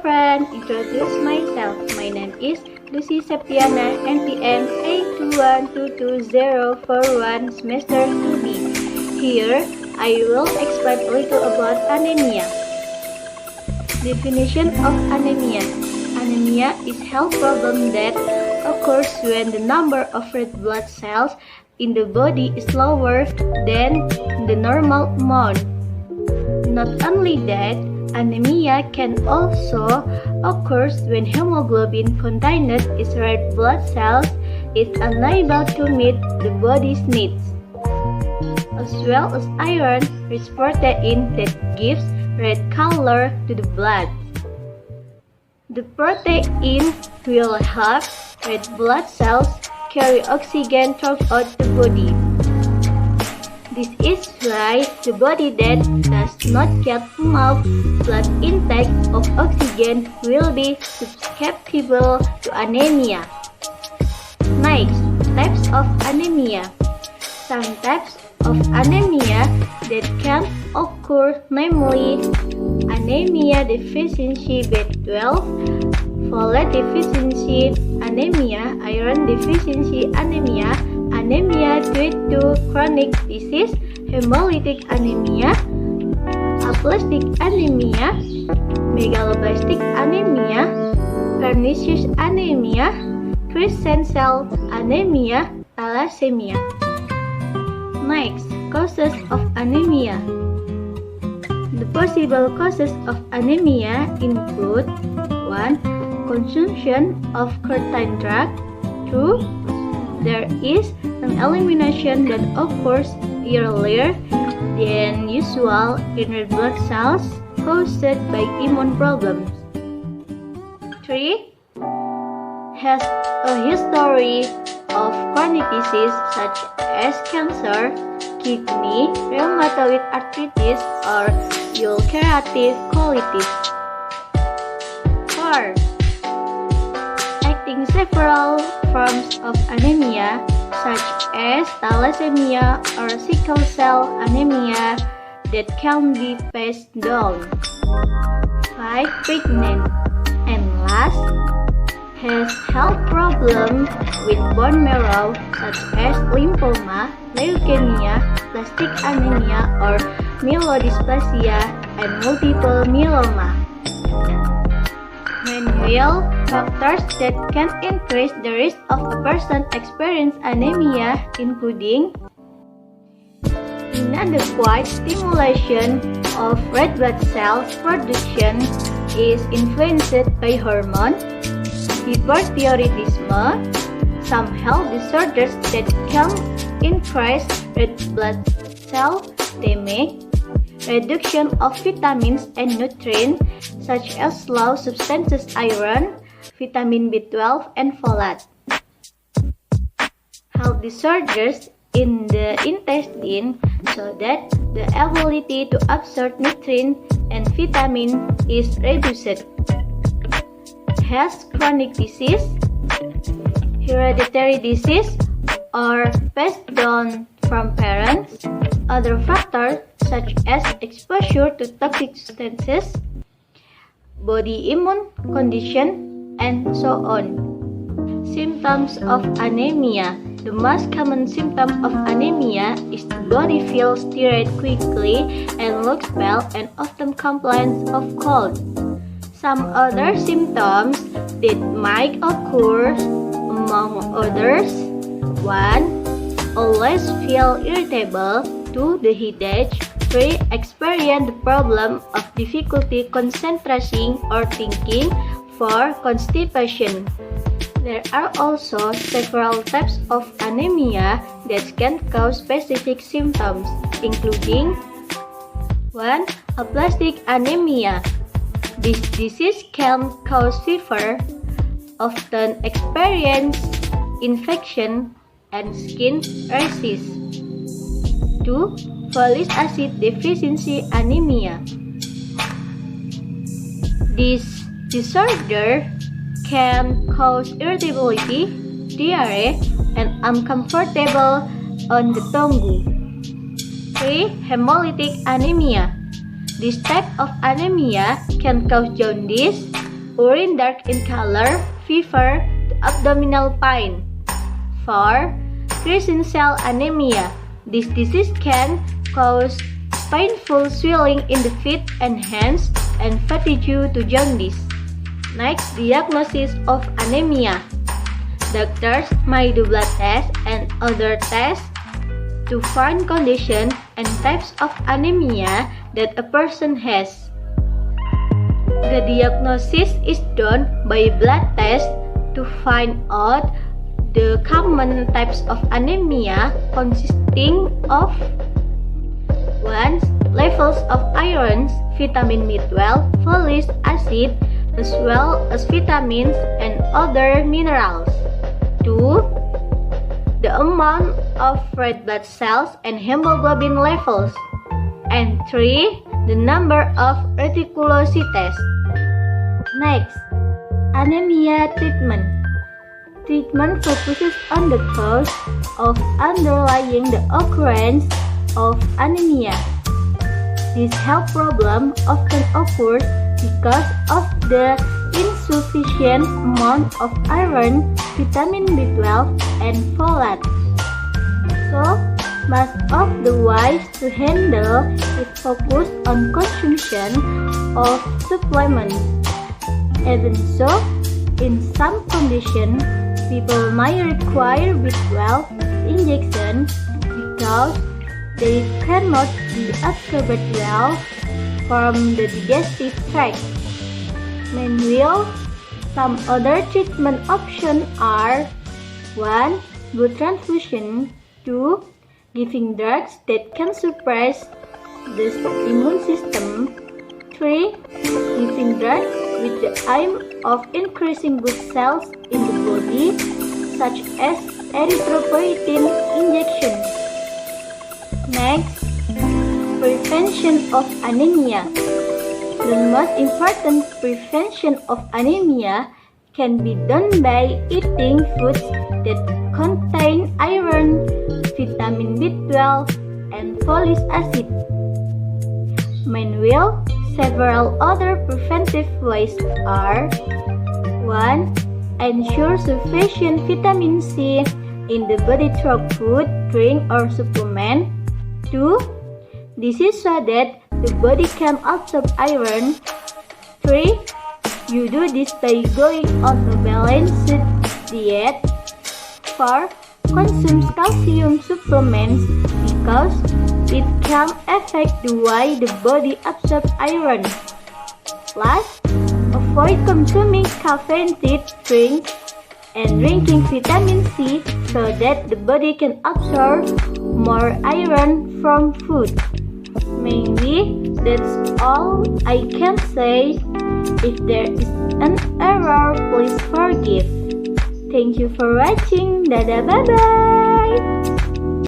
friend, introduce myself. My name is Lucy Septiana, NPM 821224041 semester 2B. Here, I will explain a little about anemia. Definition of anemia. Anemia is health problem that occurs when the number of red blood cells in the body is lower than the normal amount. Not only that, anemia can also occur when hemoglobin contained in red blood cells is unable to meet the body's needs, as well as iron, rich protein that gives red color to the blood. The protein will help red blood cells carry oxygen throughout the body. This is why the body that does not get enough blood intake of oxygen will be susceptible to anemia. Next, types of anemia. Some types of anemia that can occur, namely anemia deficiency B12, folate deficiency anemia, iron deficiency anemia, anemia due to chronic disease, hemolytic anemia, aplastic anemia, megaloblastic anemia, pernicious anemia, crescent cell anemia, thalassemia. Next, causes of anemia. The possible causes of anemia include 1. Consumption of certain drug. 2. There is an elimination that occurs earlier than usual in red blood cells caused by immune problems. 3. Has a history of chronic disease such as cancer, kidney, rheumatoid arthritis, or ulcerative colitis. 4. Acting several forms of anemia such as thalassemia or sickle cell anemia that can be passed down. 5. Pregnant. And last, has health problems with bone marrow such as lymphoma, leukemia, plastic anemia, or myelodysplasia and multiple myeloma. Manual factors that can increase the risk of a person experiencing anemia including inadequate stimulation of red blood cell production is influenced by hormones, hyperthyroidism, some health disorders that can increase red blood cell damage, reduction of vitamins and nutrients such as low substances iron, vitamin B12, and folate. Health disorders in the intestine so that the ability to absorb nutrients and vitamin is reduced. Has chronic disease, hereditary disease, or passed down from parents. Other factors such as exposure to toxic substances, body immune condition, and so on. Symptoms of anemia. The most common symptom of anemia is the body feels tired quickly and looks pale and often complains of cold. Some other symptoms that might occur among others: 1. Always feel irritable. 2. The headache. 3. Experience the problem of difficulty concentrating or thinking. 4. Constipation. There are also several types of anemia that can cause specific symptoms, including 1. Aplastic anemia. This disease can cause fever, often experience infection, and skin rashes. 2. Folic acid deficiency anemia. This disorder can cause irritability, diarrhea, and uncomfortable on the tongue. 3. Hemolytic anemia. This type of anemia can cause jaundice, urine dark in color, fever, abdominal pain. 4. Crescent cell anemia. This disease can cause painful swelling in the feet and hands and fatigue to jaundice. Next, diagnosis of anemia. Doctors may do blood tests and other tests to find conditions and types of anemia that a person has. The diagnosis is done by blood test to find out the common types of anemia consisting of 1. Levels of iron, vitamin B12, folic acid, as well as vitamins and other minerals. 2. The amount of red blood cells and hemoglobin levels. And 3. The number of reticulocytes. Next, anemia treatment. Treatment focuses on the cause of underlying the occurrence of anemia. This health problem often occurs because of the insufficient amount of iron, vitamin B12, and folate. So, most of the ways to handle it focus on consumption of supplements. Even so, in some conditions, people might require B12 injection because they cannot be absorbed well from the digestive tract. Meanwhile, some other treatment options are 1. Blood transfusion. 2. Giving drugs that can suppress the immune system. 3. Giving drugs with the aim of increasing blood cells in the body, such as erythropoietin injection. Next, prevention of anemia. The most important prevention of anemia can be done by eating foods that contain iron, vitamin B12, and folic acid. Meanwhile, several other preventive ways are 1. Ensure sufficient vitamin C in the body through food, drink, or supplement. 2. This is so that the body can absorb iron. 3. You do this by going on a balanced diet. 4. Consume calcium supplements because it can affect the way the body absorbs iron. Last, avoid consuming caffeinated drinks and drinking vitamin C so that the body can absorb more iron from food. Maybe that's all I can say. If there is an error, please forgive. Thank you for watching. Dadah, bye-bye.